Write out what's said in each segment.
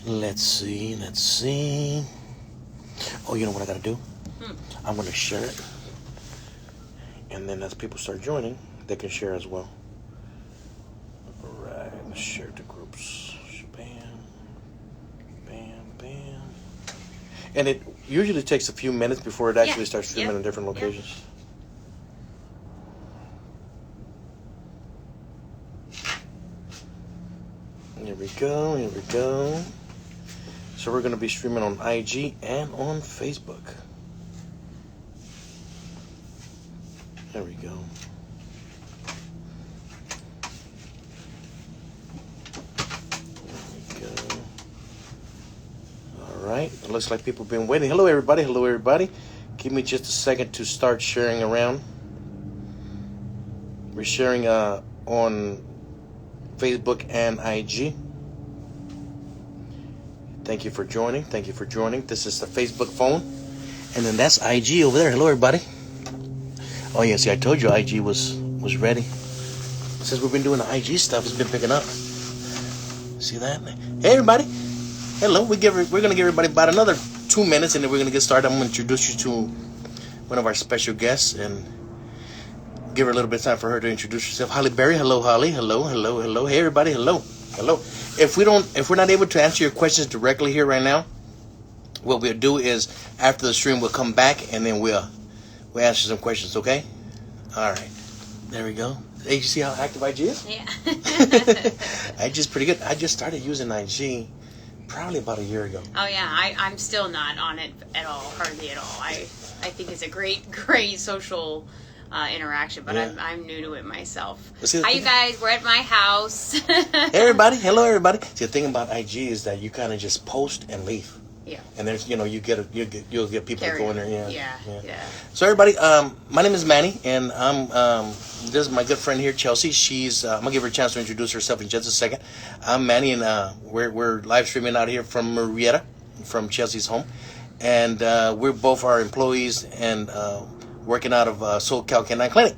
Let's see. Oh, you know what I gotta do? I'm gonna share it. And then as people start joining, they can share as well. Alright, let's share to groups. Bam. Bam, bam. And it usually takes a few minutes before it actually starts streaming in different locations. Here we go. So we're going to be streaming on IG and on Facebook. There we go. All right. It looks like people have been waiting. Hello, everybody. Give me just a second to start sharing around. We're sharing on Facebook and IG. Thank you for joining. This is the Facebook phone. And then that's IG over there. Hello, everybody. Oh, yeah. See, I told you IG was ready. Since we've been doing the IG stuff, it's been picking up. See that? Hey, everybody. Hello. We're going to give everybody about another 2 minutes, and then we're going to get started. I'm going to introduce you to one of our special guests and give her a little bit of time for her to introduce herself. Holly Berry. Hello, Holly. Hello. Hey, everybody. Hello. If we're not able to answer your questions directly here right now, what we'll do is after the stream we'll come back and then we'll answer some questions. Okay? All right. There we go. Hey, you see how active IG is? Yeah. IG is pretty good. I just started using IG probably about a year ago. Oh yeah, I'm still not on it at all, hardly at all. I think it's a great social interaction, but I'm new to it myself. Hi, you guys. We're at my house. Hey, everybody. Hello, everybody. See, the thing about IG is that you kind of just post and leave. Yeah. And there's, you'll get people going there. Yeah. So, everybody, my name is Manny, and this is my good friend here, Chelsea. She's, I'm gonna give her a chance to introduce herself in just a second. I'm Manny, and we're live streaming out here from Marietta, from Chelsea's home, and we're both our employees and working out of SoCal Canine Clinic.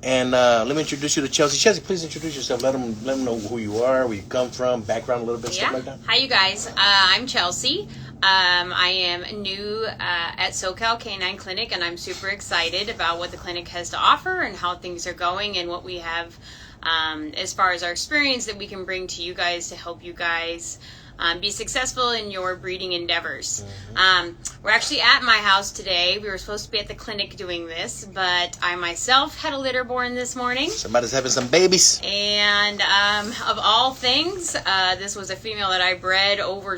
And let me introduce you to Chelsea. Chelsea, please introduce yourself. Let them know who you are, where you come from, background a little bit, stuff like that. Hi, you guys. I'm Chelsea. I am new at SoCal Canine Clinic, and I'm super excited about what the clinic has to offer and how things are going and what we have as far as our experience that we can bring to you guys to help you guys be successful in your breeding endeavors. We're actually at my house today. We were supposed to be at the clinic doing this, but I myself had a litter born this morning. Somebody's having some babies. And of all things, this was a female that I bred over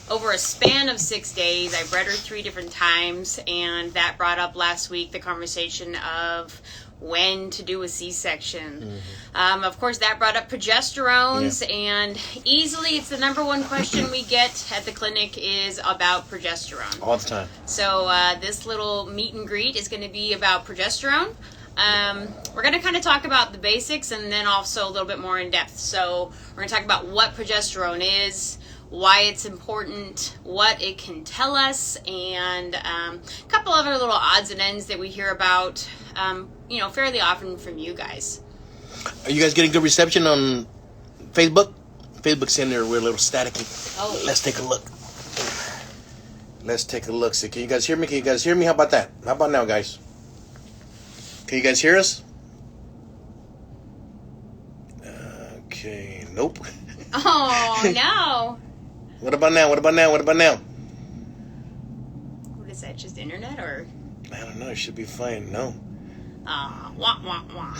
over a span of 6 days. I bred her 3 different times, and that brought up last week the conversation of when to do a C-section. Of course, that brought up progesterones, and easily it's the number one question we get at the clinic is about progesterone. All the time. So this little meet and greet is going to be about progesterone. We're going to kind of talk about the basics and then also a little bit more in depth. So we're going to talk about what progesterone is, why it's important, what it can tell us, and a couple other little odds and ends that we hear about fairly often from you guys. Are you guys getting good reception on Facebook? Facebook's in there. We're a little staticky. Oh. Let's take a look. See, can you guys hear me? How about that? How about now, guys? Can you guys hear us? Okay. Nope. Oh, no. What about now? What is that, just internet or? I don't know. It should be fine. No. Wah, wah, wah.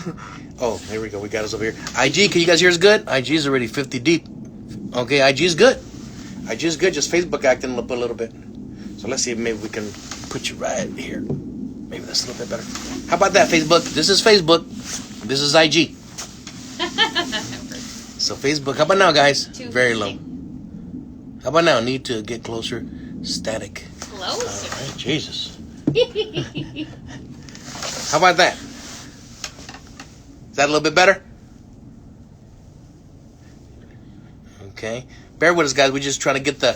Oh, here we go. We got us over here. IG, can you guys hear us good? IG is already 50 deep. Okay, IG is good. Just Facebook acting up a little bit. So let's see if maybe we can put you right here. Maybe that's a little bit better. How about that, Facebook? This is Facebook. This is IG. So Facebook. How about now, guys? Very low. How about now? Need to get closer. Static. Closer. All right, Jesus. How about that? Is that a little bit better? Okay. Bear with us, guys. We're just trying to get the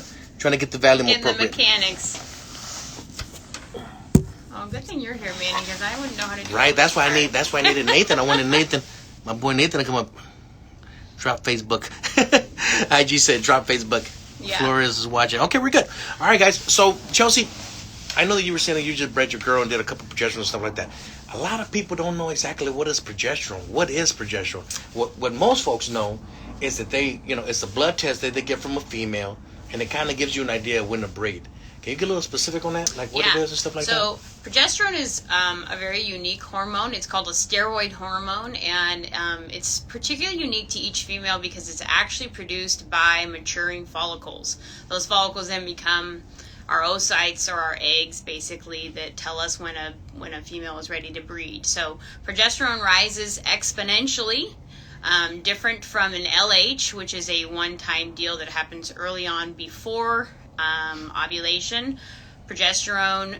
volume appropriate. The mechanics. Oh, good thing you're here, Manny, because I wouldn't know how to do it. Right. That's why I needed Nathan. I wanted Nathan, my boy Nathan, to come up. Drop Facebook. IG said drop Facebook. Yeah. Flores is watching. Okay, we're good. All right, guys. So, Chelsea, I know that you were saying that you just bred your girl and did a couple of progesterone and stuff like that. A lot of people don't know exactly what is progesterone. What is progesterone? What most folks know is that it's a blood test that they get from a female, and it kind of gives you an idea of when to breed. Can you get a little specific on that, like what it is and stuff like that? So progesterone is a very unique hormone. It's called a steroid hormone, and it's particularly unique to each female because it's actually produced by maturing follicles. Those follicles then become our oocytes, or our eggs, basically, that tell us when a female is ready to breed. So progesterone rises exponentially. Different from an LH, which is a one-time deal that happens early on before ovulation. Progesterone,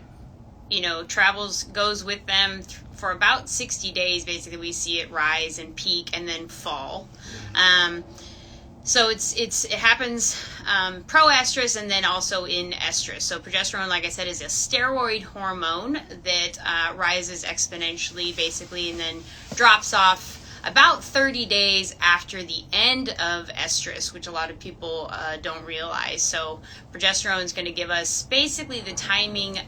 goes with them for about 60 days. Basically, we see it rise and peak and then fall. So it happens pro-estrus and then also in estrus. So progesterone, like I said, is a steroid hormone that rises exponentially, basically, and then drops off about 30 days after the end of estrus, which a lot of people don't realize. So progesterone is going to give us basically the timing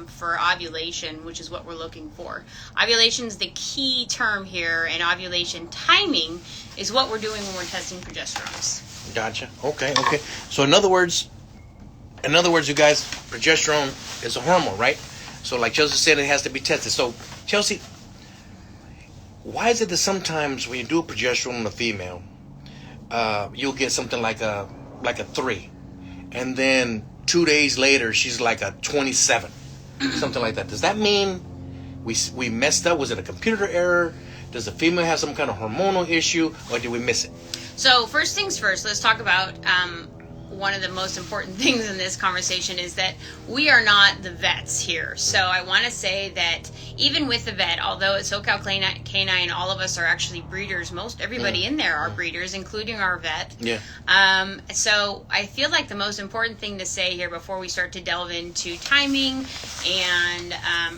for ovulation, which is what we're looking for. Ovulation is the key term here, and ovulation timing is what we're doing when we're testing progesterones. Gotcha. Okay. So in other words, you guys, progesterone is a hormone, right? So like Chelsea said, it has to be tested. So Chelsea, why is it that sometimes when you do a progesterone on a female, you'll get something like a 3, and then 2 days later she's like a 27, something like that? Does that mean we messed up? Was it a computer error? Does the female have some kind of hormonal issue, or did we miss it? So first things first, let's talk about one of the most important things in this conversation is that we are not the vets here. So I want to say that even with the vet, although at SoCal Canine, all of us are actually breeders. Most everybody in there are breeders, including our vet. Yeah. So I feel like the most important thing to say here before we start to delve into timing and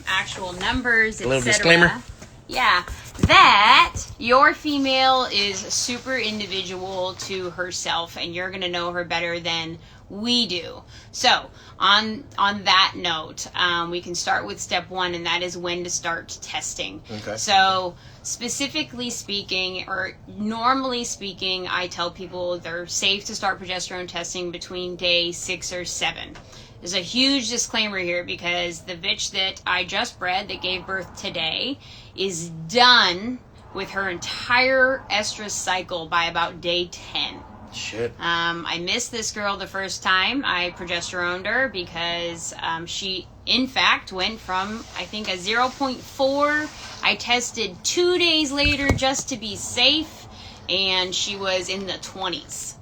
actual numbers, etc. A little disclaimer. Yeah, that your female is super individual to herself, and you're going to know her better than we do. So on that note, we can start with step 1, and that is when to start testing. Okay. So specifically speaking, or normally speaking, I tell people they're safe to start progesterone testing between day 6 or 7. There's a huge disclaimer here because the bitch that I just bred that gave birth today is done with her entire estrus cycle by about day 10. Shit. I missed this girl the first time I progesteroned her because she, in fact, went from, I think, a 0.4. I tested 2 days later just to be safe, and she was in the 20s.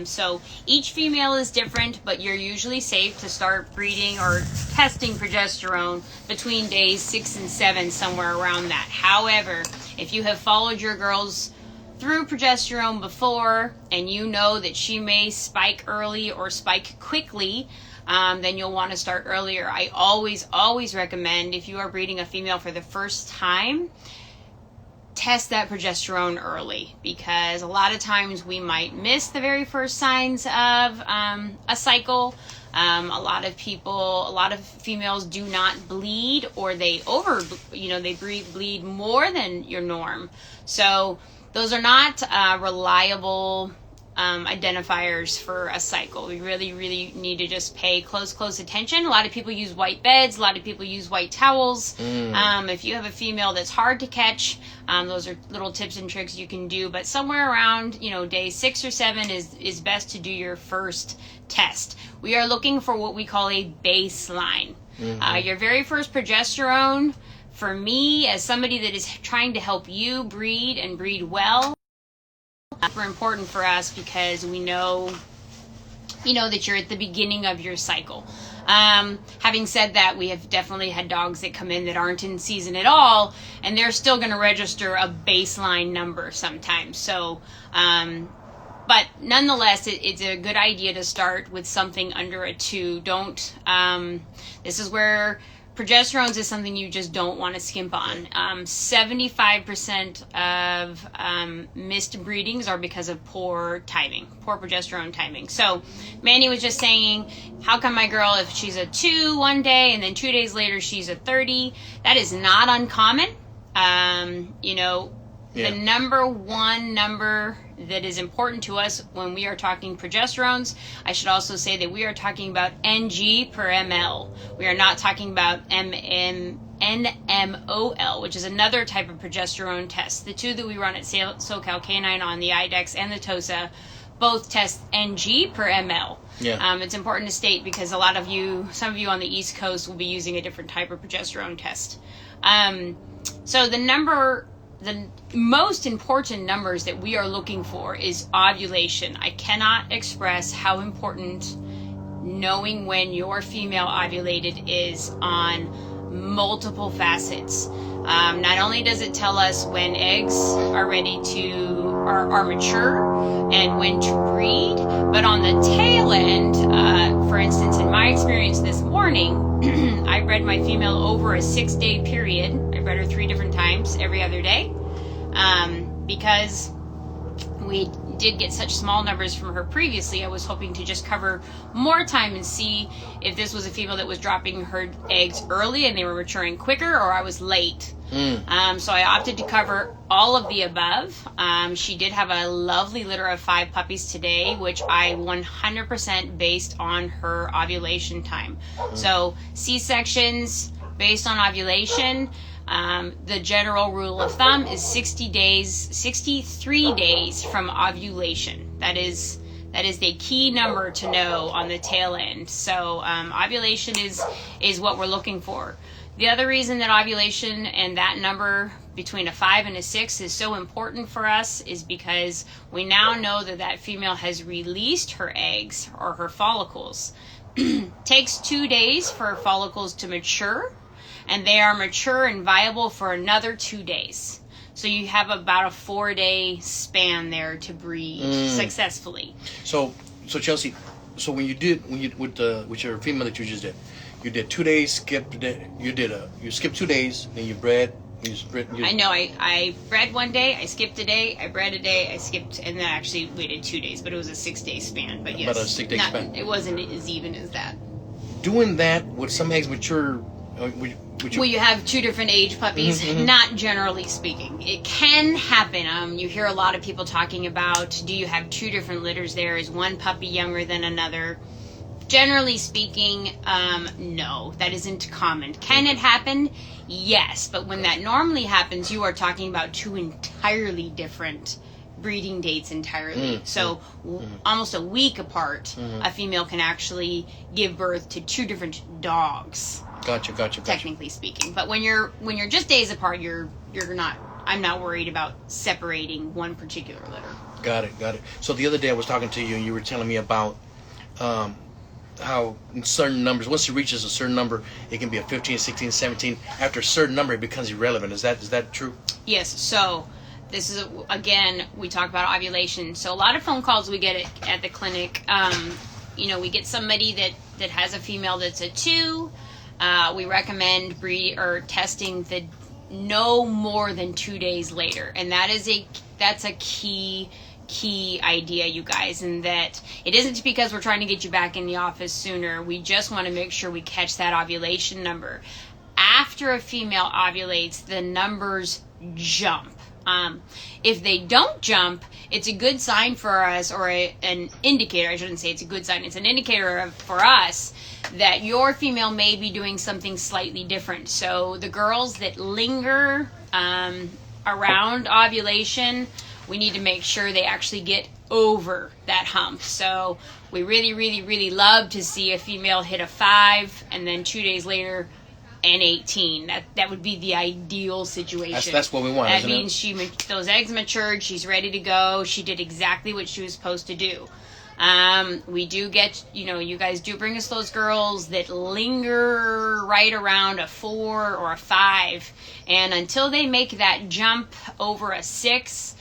So each female is different, but you're usually safe to start breeding or testing progesterone between days 6 and 7, somewhere around that. However, if you have followed your girls through progesterone before and you know that she may spike early or spike quickly, then you'll want to start earlier. I always recommend, if you are breeding a female for the first time, test that progesterone early, because a lot of times we might miss the very first signs of a cycle. A lot of females do not bleed, or they bleed more than your norm. So those are not reliable identifiers for a cycle. We really need to just pay close attention. A lot of people use white beds. A lot of people use white towels. If you have a female that's hard to catch, those are little tips and tricks you can do. But somewhere around day 6 or 7 is best to do your first test. We are looking for what we call a baseline. Your very first progesterone, for me, as somebody that is trying to help you breed and breed well, super important for us because we know that you're at the beginning of your cycle. Having said that, we have definitely had dogs that come in that aren't in season at all, and they're still going to register a baseline number sometimes. So, but nonetheless, it's a good idea to start with something under a 2. Don't. This is where progesterones is something you just don't want to skimp on. 75% of missed breedings are because of poor progesterone timing. So Manny was just saying, how come my girl, if she's a 2 one day and then 2 days later she's a 30, that is not uncommon. The number one number that is important to us when we are talking progesterones, I should also say that we are talking about NG per ml. We are not talking about NMOL, which is another type of progesterone test. The two that we run at SoCal Canine on the IDEX and the TOSA both test NG per ml. Yeah. It's important to state because some of you on the East Coast will be using a different type of progesterone test. So the most important numbers that we are looking for is ovulation. I cannot express how important knowing when your female ovulated is on multiple facets. Not only does it tell us when eggs are ready are mature and when to breed, but on the tail end, for instance, in my experience this morning, I bred my female over a 6-day period. I bred her 3 different times every other day, because we did get such small numbers from her previously. I was hoping to just cover more time and see if this was a female that was dropping her eggs early and they were maturing quicker, or I was late. So I opted to cover all of the above. She did have a lovely litter of 5 puppies today, which I 100% based on her ovulation time. So C-sections based on ovulation. The general rule of thumb is 63 days from ovulation. That is the key number to know on the tail end. So ovulation is what we're looking for. The other reason that ovulation and that number between a 5 and a 6 is so important for us is because we now know that female has released her eggs or her follicles. Takes 2 days for her follicles to mature, and they are mature and viable for another 2 days. So you have about a 4-day span there to breed successfully. So Chelsea, so with your female that you just did, you did 2 days, skipped a day. You skipped 2 days, then you bred. I know. I bred 1 day, I skipped a day, I bred a day, I skipped, and then actually waited 2 days. But it was a 6-day span. But yes, about a 6-day span. It wasn't as even as that. Doing that with some eggs mature. Well, you have 2 different age puppies, not generally speaking. It can happen. You hear a lot of people talking about, do you have 2 different litters there? Is one puppy younger than another? Generally speaking, no, that isn't common. Can it happen? Yes, but when that normally happens, you are talking about 2 entirely different breeding dates entirely. So almost a week apart, a female can actually give birth to 2 different dogs. Gotcha. Technically speaking, but when you're just days apart, you're not. I'm not worried about separating one particular litter. Got it. So the other day I was talking to you and you were telling me about how in certain numbers, once it reaches a certain number, it can be a 15, 16, 17. After a certain number, it becomes irrelevant. Is that true? Yes. So this is again, we talk about ovulation. So a lot of phone calls we get at the clinic. We get somebody that has a female that's a 2. We recommend testing the no more than 2 days later, and that's a key idea, you guys, and that it isn't because we're trying to get you back in the office sooner. We just want to make sure we catch that ovulation number. After a female ovulates, the numbers jump. If they don't jump, it's a good sign for us, or an indicator. I shouldn't say it's a good sign. It's an indicator for us that your female may be doing something slightly different. So the girls that linger around ovulation, we need to make sure they actually get over that hump. So we really, really, really love to see a female hit a 5 and then 2 days later an 18. That would be the ideal situation. That's what we want. That means those eggs matured. She's ready to go. She did exactly what she was supposed to do. We do get, you guys do bring us those girls that linger right around a 4 or a 5, and until they make that jump over a 6,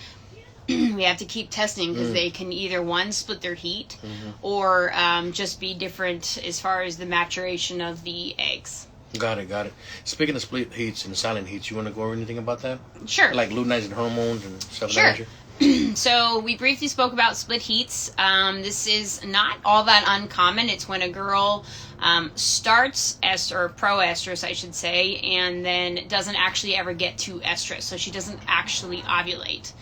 we have to keep testing because they can either split their heat or just be different as far as the maturation of the eggs. Got it. Speaking of split heats and silent heats, you want to go over anything about that? Sure. Like luteinizing hormones and stuff Sure. like that? So we briefly spoke about split heats. This is not all that uncommon. It's when a girl starts or proestrus, I should say, and then doesn't actually ever get to estrus. So she doesn't actually ovulate.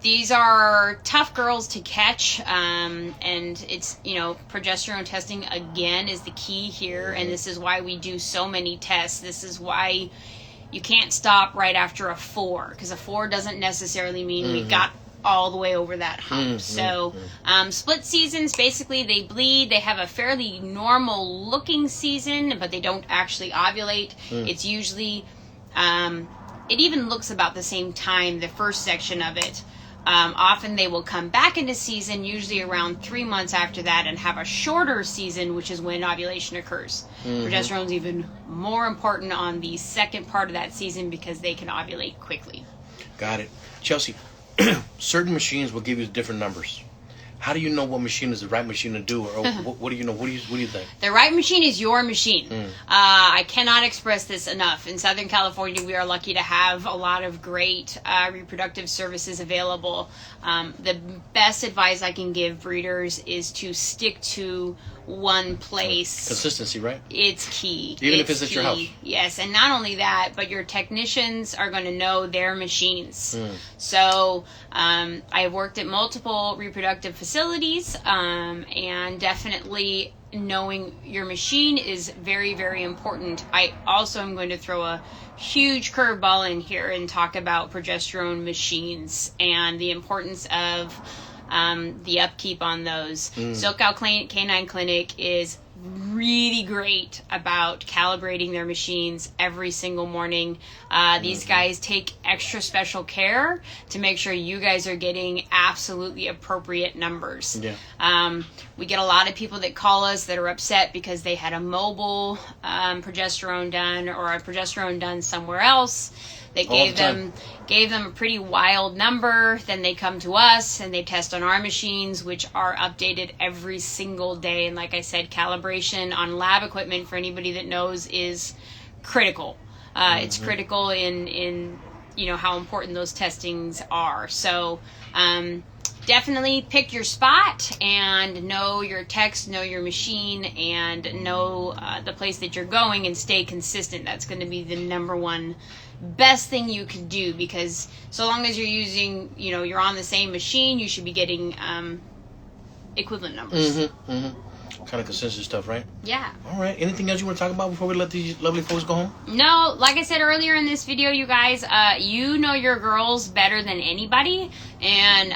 These are tough girls to catch, and it's, progesterone testing, again, is the key here, and this is why we do so many tests. This is why you can't stop right after a 4, because a 4 doesn't necessarily mean we got all the way over that hump. So split seasons, basically they bleed. They have a fairly normal looking season, but they don't actually ovulate. It's usually, it even looks about the same time, the first section of it. Often they will come back into season, usually around 3 months after that, and have a shorter season, which is when ovulation occurs. Progesterone's even more important on the second part of that season because they can ovulate quickly. Got it. Chelsea, certain machines will give you different numbers. How do you know what machine is the right machine to do, or what do you know? What do you think? The right machine is your machine. I cannot express this enough. In Southern California, we are lucky to have a lot of great reproductive services available. The best advice I can give breeders is to stick to one place. Consistency, right? It's key. Even if it's at your house. Yes, and not only that, but your technicians are going to know their machines. So I've worked at multiple reproductive facilities, and definitely knowing your machine is very, very important. I also am going to throw a huge curveball in here and talk about progesterone machines and the importance of the upkeep on those. SoCal Canine Clinic is really great about calibrating their machines every single morning. These guys take extra special care to make sure you guys are getting absolutely appropriate numbers. We get a lot of people that call us that are upset because they had a mobile progesterone done or a progesterone done somewhere else. They gave them a pretty wild number. Then they come to us and they test on our machines, which are updated every single day. And like I said, calibration on lab equipment, for anybody that knows, is critical. It's critical in how important those testings are. So definitely pick your spot and know your text, know your machine, and know the place that you're going, and stay consistent. That's going to be the number one best thing you can do, because so long as you're using, you're on the same machine, you should be getting equivalent numbers. Kind of consensus stuff, right? Yeah. All right. Anything else you want to talk about before we let these lovely folks go home? No, like I said earlier in this video, you guys, you know your girls better than anybody. And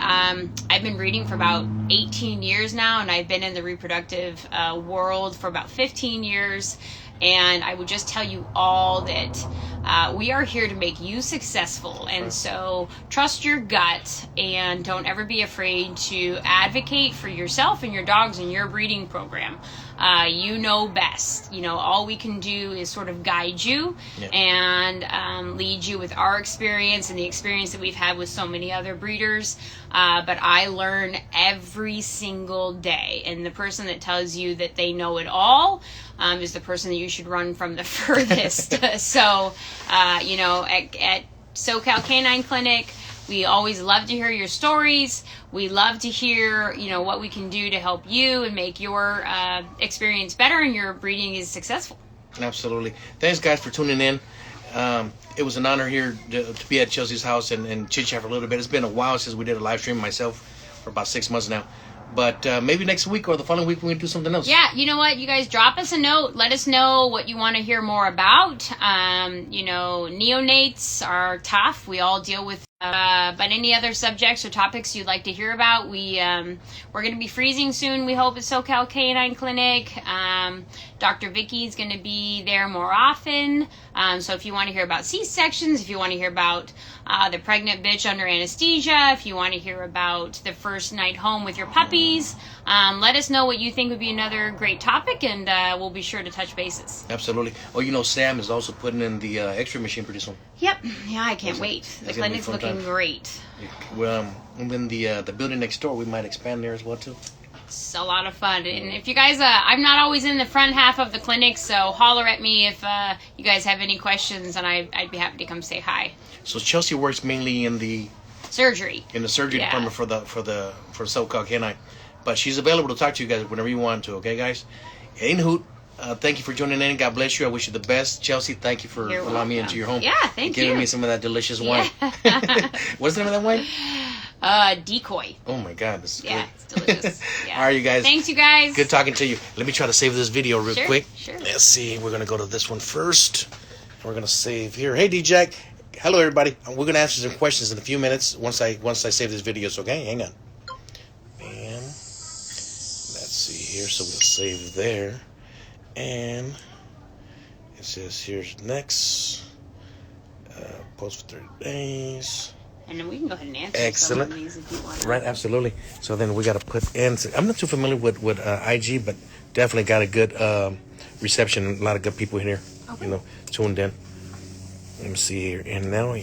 I've been breeding for about 18 years now, and I've been in the reproductive world for about 15 years. And I would just tell you all that we are here to make you successful. And so trust your gut, and don't ever be afraid to advocate for yourself and your dogs in your breeding program. You know best. All we can do is sort of guide you and lead you with our experience and the experience that we've had with so many other breeders. But I learn every single day. And the person that tells you that they know it all is the person that you should run from the furthest. So, at SoCal Canine Clinic, we always love to hear your stories. We love to hear, what we can do to help you and make your experience better and your breeding is successful. Absolutely. Thanks, guys, for tuning in. It was an honor here to be at Chelsea's house and chit-chat for a little bit. It's been a while since we did a live stream myself, for about 6 months now. But maybe next week or the following week we're going to do something else. Yeah, you know what? You guys drop us a note. Let us know what you want to hear more about. Neonates are tough. We all deal with but any other subjects or topics you'd like to hear about, we're going to be freezing soon, we hope, at SoCal Canine Clinic. Dr. Vicky's going to be there more often. So if you want to hear about C-sections, if you want to hear about the pregnant bitch under anesthesia, if you want to hear about the first night home with your puppies, let us know what you think would be another great topic, and we'll be sure to touch bases. Absolutely. Oh, Sam is also putting in the X-ray machine pretty soon. Yep. Yeah, I can't wait. The clinic's looking great. Well, and then the building next door, we might expand there as well too. It's a lot of fun. And if you guys, I'm not always in the front half of the clinic, so holler at me if you guys have any questions, and I'd be happy to come say hi. So Chelsea works mainly in the surgery department for SoCal Canine, but she's available to talk to you guys whenever you want to. Okay, guys. In hoot. Thank you for joining in. God bless you. I wish you the best. Chelsea, thank you for allowing me into your home. Yeah, thank you. Giving me some of that delicious wine. What's the name of that wine? Decoy. Oh my God, this is good. Yeah, it's delicious. Yeah. All right, you guys. Thanks, you guys. Good talking to you. Let me try to save this video real quick. Sure. Let's see. We're going to go to this one first. We're going to save here. Hey, D-Jack. Hello, everybody. We're going to answer some questions in a few minutes once I save this video. So, okay, hang on. And let's see here. So we'll save there. And it says here's next. Post for 30 days. And then we can go ahead and answer Excellent. some of these if you want. Right, absolutely. So then we got to put in. I'm not too familiar with IG, but definitely got a good reception. A lot of good people in here, tuned in. Let me see here. And now,